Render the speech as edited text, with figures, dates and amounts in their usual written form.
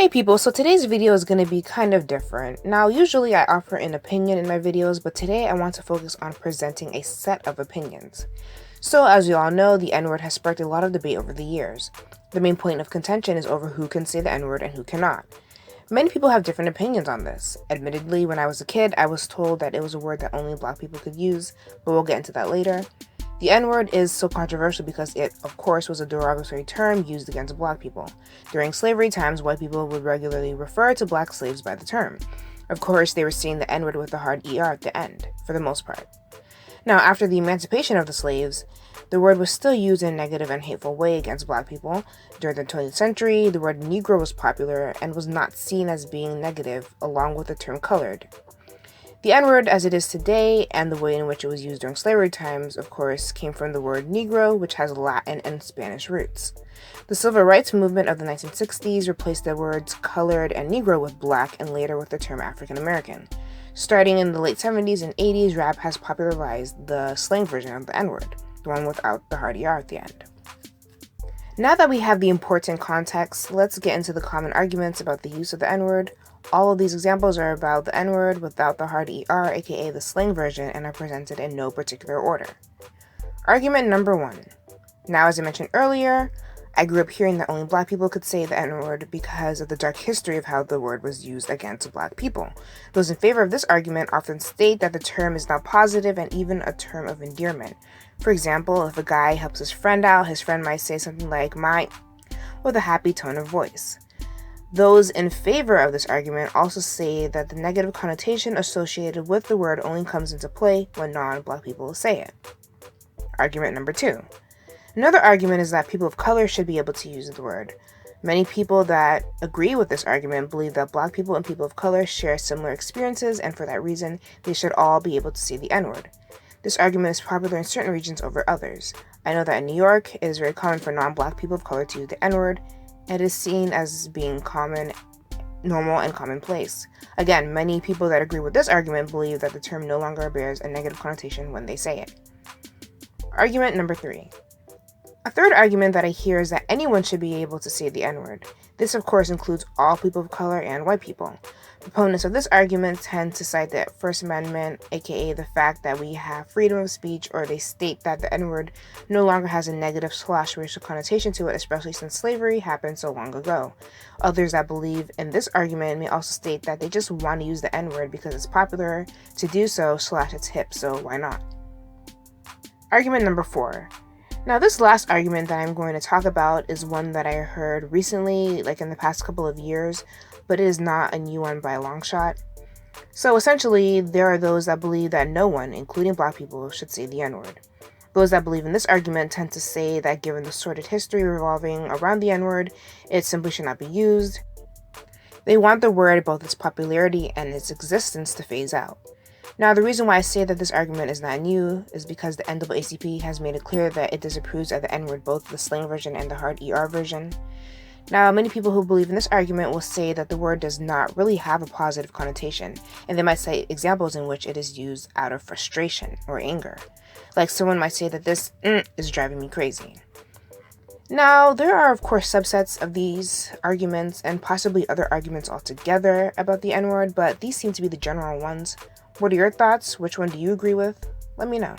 Hey people, so today's video is going to be kind of different. Now, usually I offer an opinion in my videos, but today I want to focus on presenting a set of opinions. So, as you all know, the N-word has sparked a lot of debate over the years. The main point of contention is over who can say the N-word and who cannot. Many people have different opinions on this. Admittedly, when I was a kid, I was told that it was a word that only black people could use, but we'll get into that later. The N-word is so controversial because it, of course, was a derogatory term used against black people. During slavery times, white people would regularly refer to black slaves by the term. Of course, they were seeing the N-word with the hard ER at the end, for the most part. Now, after the emancipation of the slaves, the word was still used in a negative and hateful way against black people. During the 20th century, the word Negro was popular and was not seen as being negative, along with the term colored. The N-word as it is today, and the way in which it was used during slavery times, of course, came from the word Negro, which has Latin and Spanish roots. The civil rights movement of the 1960s replaced the words colored and Negro with black, and later with the term African American. Starting in the late 70s and 80s, rap has popularized the slang version of the N-word, the one without the hard ER at the end. Now that we have the important context, let's get into the common arguments about the use of the N-word. All of these examples are about the N-word without the hard ER, aka the slang version, and are presented in no particular order. Argument number 1. Now, as I mentioned earlier, I grew up hearing that only black people could say the N-word because of the dark history of how the word was used against black people. Those in favor of this argument often state that the term is not positive and even a term of endearment. For example, if a guy helps his friend out, his friend might say something like "my" with a happy tone of voice. Those in favor of this argument also say that the negative connotation associated with the word only comes into play when non-black people say it. Argument number 2. Another argument is that people of color should be able to use the word. Many people that agree with this argument believe that black people and people of color share similar experiences, and for that reason, they should all be able to say the N-word. This argument is popular in certain regions over others. I know that in New York, it is very common for non-black people of color to use the N-word. It is seen as being common, normal, and commonplace. Again, many people that agree with this argument believe that the term no longer bears a negative connotation when they say it. Argument number 3. A third argument that I hear is that anyone should be able to say the N-word. This, of course, includes all people of color and white people. Proponents of this argument tend to cite the First Amendment, aka the fact that we have freedom of speech, or they state that the N-word no longer has a negative/racial connotation to it, especially since slavery happened so long ago. Others that believe in this argument may also state that they just want to use the N-word because it's popular to do so / it's hip, so why not? Argument number 4. Now, this last argument that I'm going to talk about is one that I heard recently, like in the past couple of years, but it is not a new one by a long shot. So essentially, there are those that believe that no one, including black people, should say the N-word. Those that believe in this argument tend to say that given the sordid history revolving around the N-word, it simply should not be used. They want the word, both its popularity and its existence, to phase out. Now, the reason why I say that this argument is not new is because the NAACP has made it clear that it disapproves of the N-word, both the slang version and the hard ER version. Now, many people who believe in this argument will say that the word does not really have a positive connotation, and they might cite examples in which it is used out of frustration or anger. Like someone might say that this is driving me crazy. Now, there are, of course, subsets of these arguments and possibly other arguments altogether about the N-word, but these seem to be the general ones. What are your thoughts? Which one do you agree with? Let me know.